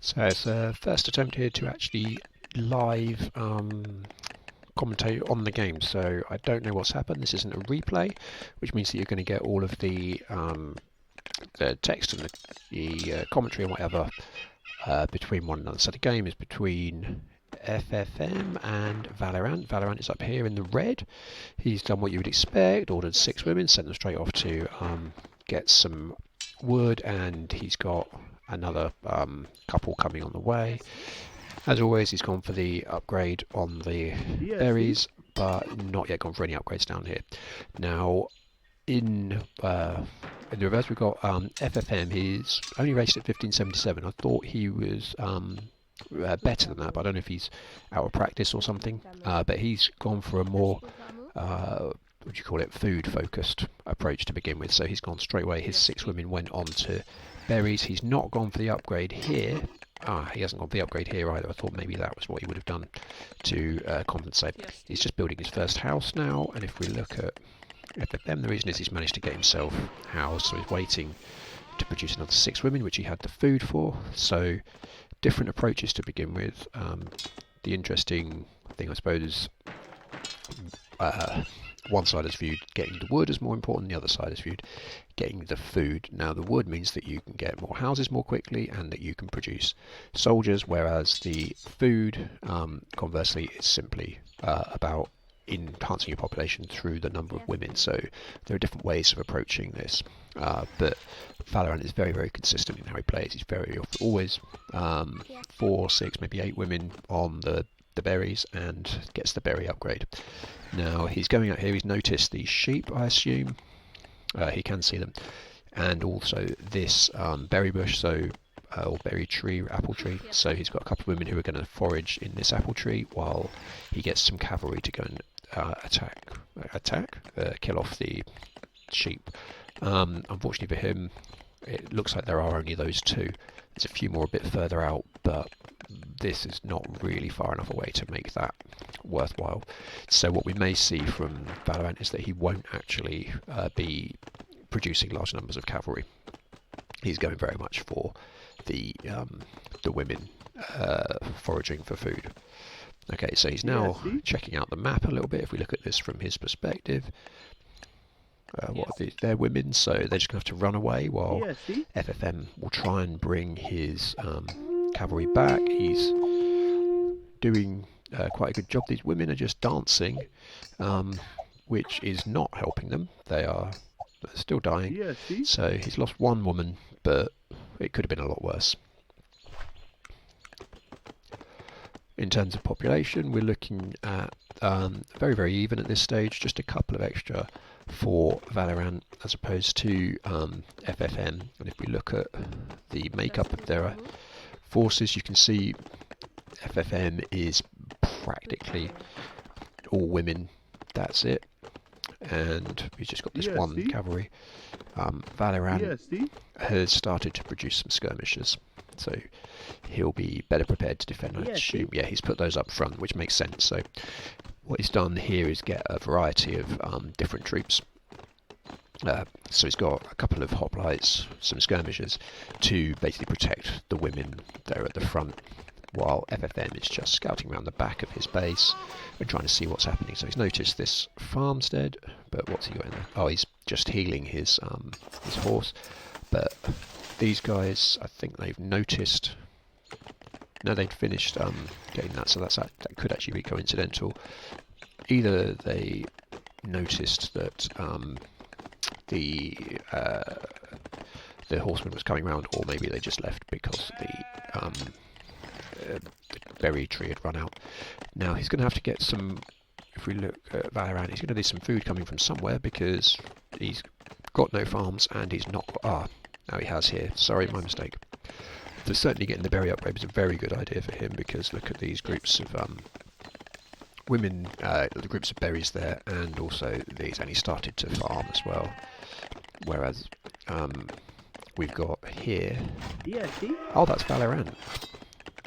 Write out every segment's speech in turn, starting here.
So it's the first attempt here to actually live commentate on the game. So I don't know what's happened. This isn't a replay, which means that you're going to get all of the text and the commentary and whatever between one another. So the game is between FFM and ValihrAnt. ValihrAnt is up here in the red. He's done what you would expect, ordered 6 women, sent them straight off to get some wood, and he's got another couple coming on the way. As always, he's gone for the upgrade on the berries, but not yet gone for any upgrades down here. Now, in the reverse, we've got FFM. He's only raced at 1577. I thought he was better than that, but I don't know if he's out of practice or something. But he's gone for a more what do you call it, food-focused approach to begin with. So he's gone straight away. His 6 women went on to berries. He's not gone for the upgrade here. He hasn't gone for the upgrade here either. I thought maybe that was what he would have done to compensate. He's just building his first house now, and if we look at FFM, the reason is he's managed to get himself housed, so he's waiting to produce another 6 women, which he had the food for. So different approaches to begin with. The interesting thing, I suppose, one side is viewed getting the wood as more important, the other side is viewed getting the food. Now the wood means that you can get more houses more quickly and that you can produce soldiers, whereas the food, conversely, is simply about enhancing your population through the number of women. So there are different ways of approaching this, but ValihrAnt is very, very consistent in how he plays. He's very often, always 4, 6, maybe 8 women on the berries and gets the berry upgrade. Now he's going out here, he's noticed these sheep, I assume. He can see them, and also this berry bush, so or berry tree, apple tree. So he's got a couple of women who are going to forage in this apple tree while he gets some cavalry to go and kill off the sheep. Unfortunately for him, it looks like there are only those 2. There's a few more a bit further out, but this is not really far enough away to make that worthwhile. So what we may see from ValihrAnt is that he won't actually be producing large numbers of cavalry. He's going very much for the women foraging for food. Okay, so he's now checking out the map a little bit. If we look at this from his perspective, what are they're women, so they're just going to have to run away while FFM will try and bring his cavalry back. He's doing quite a good job. These women are just dancing, which is not helping them. They're still dying. So he's lost 1 woman, but it could have been a lot worse. In terms of population, we're looking at very, very even at this stage, just a couple of extra for ValihrAnt as opposed to FFM. And if we look at the makeup of their forces, you can see FFM is practically all women. That's it. And we've just got this 1 cavalry. ValihrAnt has started to produce some skirmishers, so he'll be better prepared to defend, I assume. Yeah, he's put those up front, which makes sense. So what he's done here is get a variety of different troops. So he's got a couple of hoplites, some skirmishers, to basically protect the women there at the front, while FFM is just scouting around the back of his base and trying to see what's happening. So he's noticed this farmstead, but what's he got in there? Oh, he's just healing his horse. But these guys, I think they've noticed. No, they'd finished getting that, so that could actually be coincidental. Either they noticed that the horseman was coming round, or maybe they just left because the berry tree had run out. Now he's going to have to get some. If we look at ValihrAnt, he's going to need some food coming from somewhere because he's got no farms and he's not. Now he has here. Sorry, my mistake. So certainly getting the berry upgrade is a very good idea for him, because look at these groups of women, the groups of berries there, and also these only started to farm as well. Whereas we've got here. Oh, that's ValihrAnt.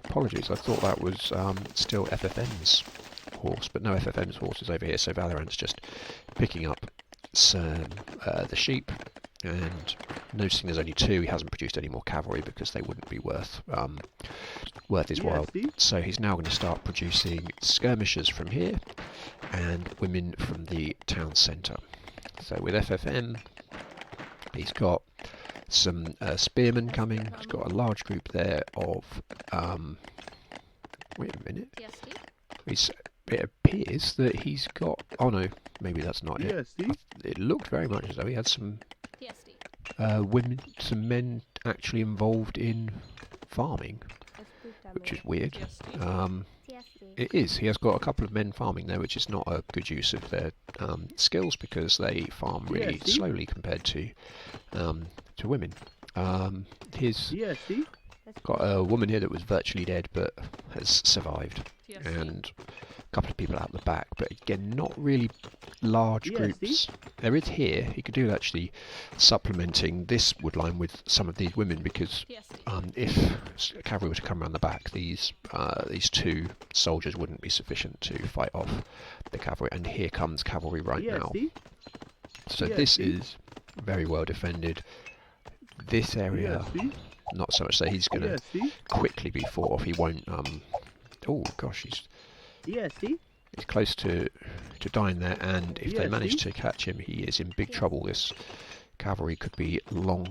Apologies, I thought that was still FFM's horse, but no, FFM's horse is over here. So ValihrAnt's just picking up some the sheep and noticing there's only 2, he hasn't produced any more cavalry because they wouldn't be worth his while. So he's now going to start producing skirmishers from here and women from the town centre. So with FFM, he's got some spearmen coming. He's got a large group there of wait a minute. It appears that he's got... Oh no, maybe that's not it. It looked very much as though he had some women, some men actually involved in farming, which is weird. It is. He has got a couple of men farming there, which is not a good use of their skills because they farm really slowly compared to women. He's got a woman here that was virtually dead but has survived, and a couple of people out the back, but again not really large groups. There is here, he could do actually supplementing this wood line with some of these women, because if cavalry were to come around the back, these 2 soldiers wouldn't be sufficient to fight off the cavalry, and here comes cavalry right now. So this is very well defended. This area, not so much, so he's going to quickly be fought off. He won't, oh gosh, he's close to dying there, and if they manage to catch him, he is in big trouble. This cavalry could be long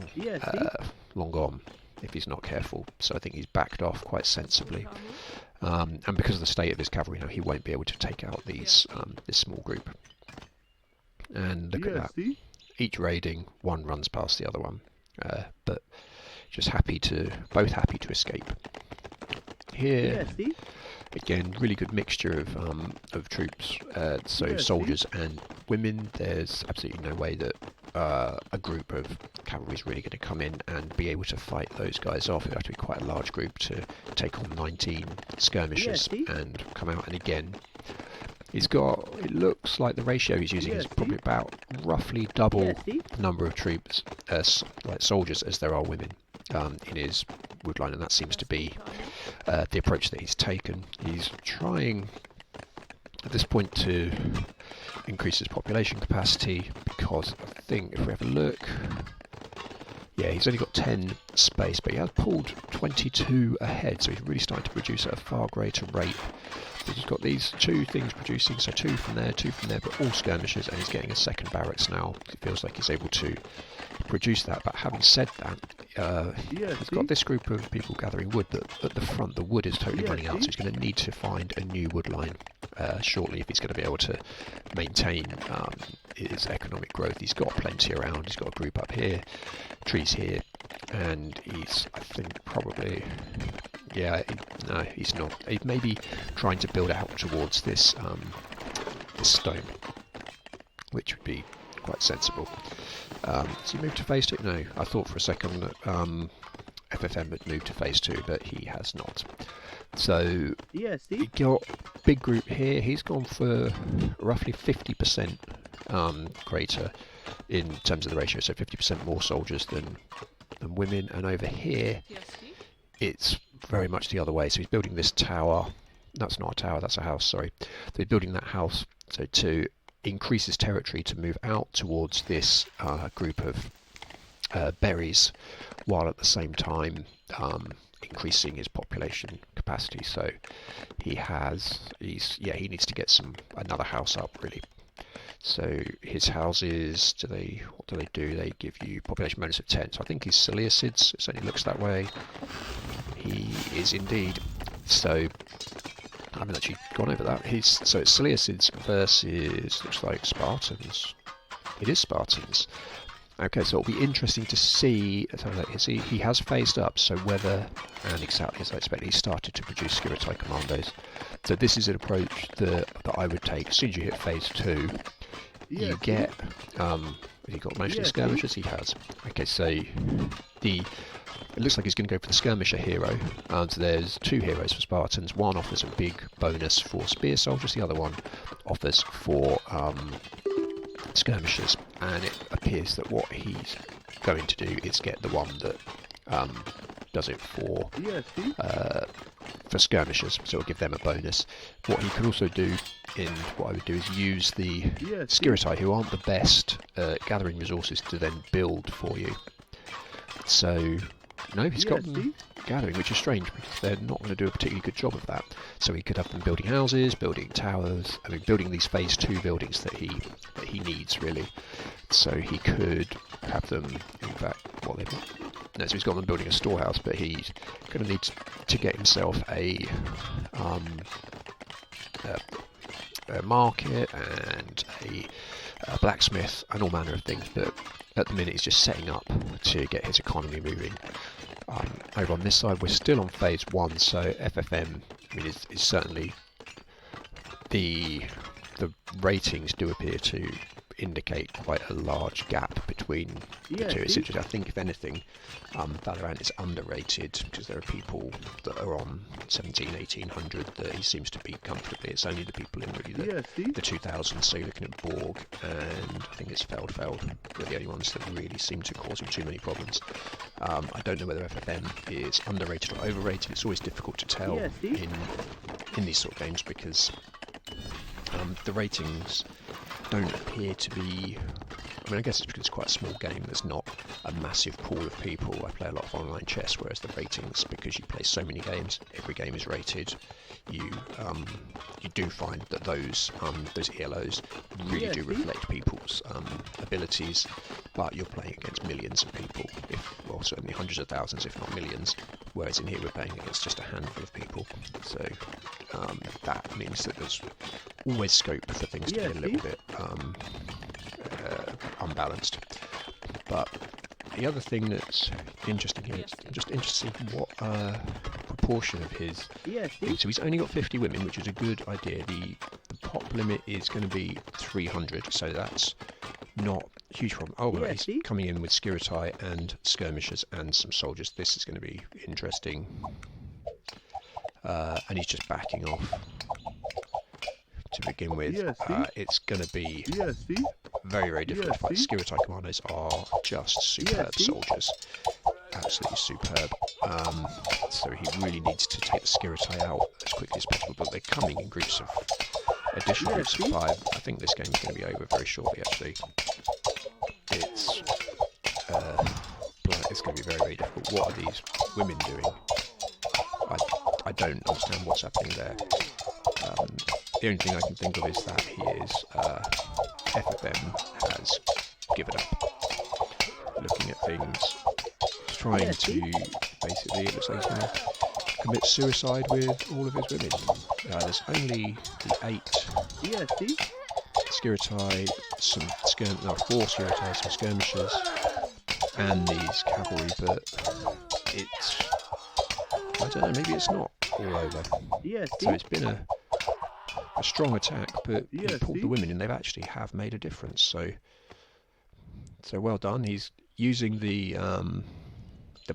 gone if he's not careful. So I think he's backed off quite sensibly, and because of the state of his cavalry now, he won't be able to take out these this small group. And look at that, each raiding, one runs past the other one, but just both happy to escape. Here, again, really good mixture of troops, so soldiers and women. There's absolutely no way that a group of cavalry is really going to come in and be able to fight those guys off. It would have to be quite a large group to take on 19 skirmishers and come out. And again, he's got, it looks like the ratio he's using is probably about roughly double the number of troops, like soldiers, as there are women in his woodline, and that seems to be the approach that he's taken. He's trying at this point to increase his population capacity, because I think if we have a look, yeah, he's only got 10 space, but he has pulled 22 ahead, so he's really starting to produce at a far greater rate. So he's got these 2 things producing, so 2 from there, but all skirmishers, and he's getting a second barracks now. It feels like he's able to produce that. But having said that, he's got this group of people gathering wood, but at the front the wood is totally running out, so he's going to need to find a new wood line shortly if he's going to be able to maintain his economic growth. He's got plenty around. He's got a group up here, trees here, and he's, I think, probably, yeah, no, he's not. He's maybe trying to build out towards this this stone, which would be quite sensible. So you move to phase 2? No, I thought for a second that FFM had moved to phase 2, but he has not. So he got big group here. He's gone for roughly 50% greater in terms of the ratio, so 50% more soldiers than women. And over here, it's very much the other way. So he's building this tower. That's not a tower, that's a house, sorry. So he's building that house so to increase his territory, to move out towards this group of berries, while at the same time increasing his population capacity. So he needs to get another house up, really. So his houses, what do they do? They give you population bonus of 10. So I think he's Seleucids. It certainly looks that way. He is indeed. So I haven't actually gone over that. So it's Seleucids versus, looks like, Spartans. It is Spartans. Okay, so it'll be interesting to see. He has phased up, so whether, and exactly as I expect, he started to produce Skiritai commandos. So this is an approach that I would take. As soon as you hit phase 2, you get, has he got mostly skirmishers? He has. Okay, so it looks like he's going to go for the skirmisher hero. So there's 2 heroes for Spartans. One offers a big bonus for spear soldiers, the other one offers for skirmishers, and it appears that what he's going to do is get the one that does it for for skirmishers, so it'll give them a bonus. What he can also do, what I would do, is use the Skiritai, who aren't the best at gathering resources, to then build for you. So, no, he's got them gathering, which is strange because they're not going to do a particularly good job of that. So he could have them building houses, building towers, I mean, building these phase 2 buildings that he needs, really. So he could have them, in fact, no, so he's got them building a storehouse, but he's going to need to get himself a market and a blacksmith and all manner of things, but at the minute he's just setting up to get his economy moving. Over on this side, we're still on phase 1, so FFM, I mean, is certainly the ratings do appear to indicate quite a large gap between the two. It's interesting. I think, if anything, ValihrAnt is underrated because there are people that are on 1700, 1800 that he seems to beat comfortably. It's only the people in really the 2000s, so you're looking at Borg and I think it's Feld were the only ones that really seem to cause him too many problems. I don't know whether FFM is underrated or overrated. It's always difficult to tell in these sort of games because the ratings don't appear to be... I mean, I guess it's because it's quite a small game. There's not a massive pool of people. I play a lot of online chess, whereas the ratings, because you play so many games, every game is rated. You do find that those ELOs really do reflect people's abilities, but you're playing against millions of people, well, certainly hundreds of thousands, if not millions. Whereas in here we're playing against just a handful of people. So that means that there's always scope for things to be a little bit unbalanced. But the other thing that's interesting here, it's just interesting what proportion of his... So he's only got 50 women, which is a good idea. The pop limit is going to be 300, so that's not a huge problem. Oh, well, he's coming in with Skiritai and skirmishers and some soldiers. This is going to be interesting. And he's just backing off to begin with. It's going to be very, very difficult to fight. Skiritai commandos are just superb soldiers. Absolutely superb. So he really needs to take the Skiritai out as quickly as possible, but they're coming in groups of... additional groups of 5. I think this game's going to be over very shortly, actually. It's going to be very, very difficult. What are these women doing? I don't understand what's happening there. The only thing I can think of is that FFM has given up looking at things. He's trying to, basically, it looks like he's going to commit suicide with all of his women. There's only the 8 Skiritai, 4 Skiritai, some skirmishers, and these cavalry, but it's... I don't know, maybe it's not all over. So it's been a strong attack, but he pulled the women, and they've actually made a difference. So well done. He's using the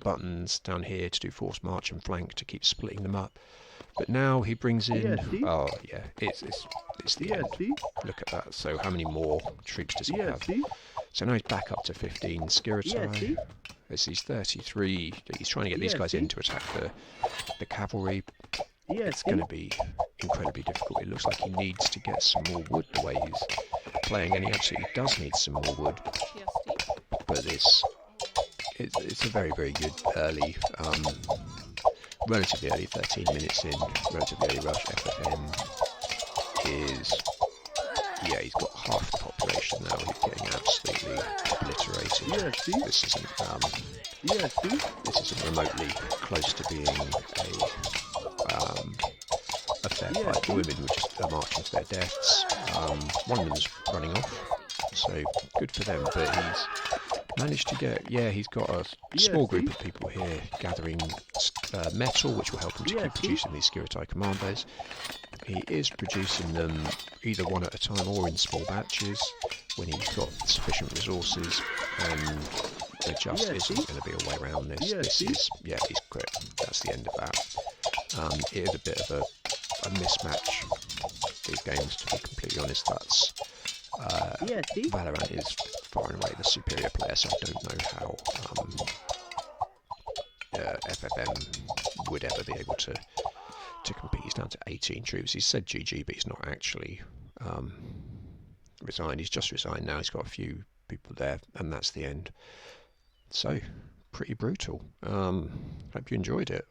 buttons down here to do force march and flank to keep splitting them up. But now he brings in... oh, yeah, it's the end. Look at that. So how many more troops does he have? So now he's back up to 15 Skiritai. He's 33. He's trying to get these guys in to attack the cavalry. It's going to be incredibly difficult. It looks like he needs to get some more wood the way he's playing, and he absolutely does need some more wood. But it's a very, very good early... relatively early, 13 minutes in, relatively early rush. FFM is... yeah, he's got half the population now. He's getting absolutely obliterated. This isn't remotely close to being a fair fight. The women were just marching to their deaths. One of them's running off, so good for them, but he's managed to get... yeah, he's got a small group of people here gathering metal, which will help him to keep producing these Skiritai commandos. He is producing them either one at a time or in small batches when he's got sufficient resources, and there just isn't going to be a way around this. This is... yeah, he's quit. That's the end of that. It is a bit of a mismatch, these games, to be completely honest. That's... ValihrAnt is far and away the superior player, so I don't know how FFM would ever be able to down to 18 troops. He said GG, but he's not actually resigned. He's just resigned now. He's got a few people there, and that's the end. So, pretty brutal. Hope you enjoyed it.